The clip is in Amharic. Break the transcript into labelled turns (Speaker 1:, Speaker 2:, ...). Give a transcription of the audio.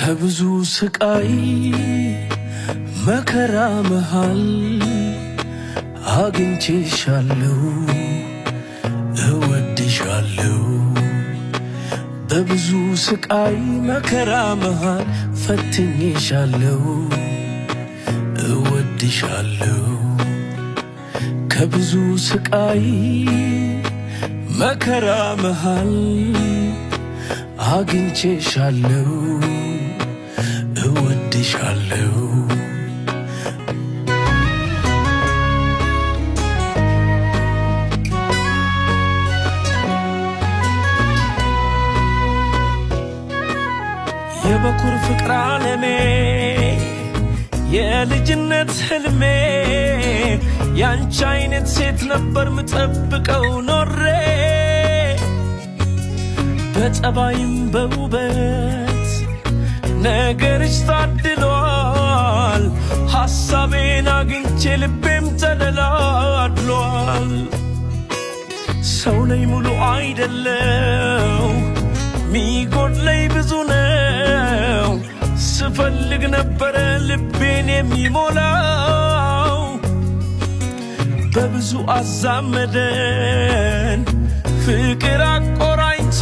Speaker 1: ከብዙ ስቃይ መከራ መሃል አግኝቼሻለሁ እወድሻለሁ በብዙ ስቃይ መከራ መሃል ፈትኜሻለሁ እወድሻለሁ ከብዙ ስቃይ መከራ መሃል አግኝቼሻለሁ እወድሻለሁ የበኩር ፍቅር ዓለሜ የልጅነት ህልሜ ያንቺ አይነት ሴት ነበር ምጠብቀው ኖሬ በጸባይም በውበት ነገርሽ ታድሏል ሐሳቤን አግኝቼ ልቤም ተደላድሏል ሰው ላይ ሙሉ አይደለው ሚጎድለኝ ብዙ ነው ስፈልግ ነበረ ልቤን የሚሞላው በብዙ አዛመደን ፍቅር አቆራኝቶ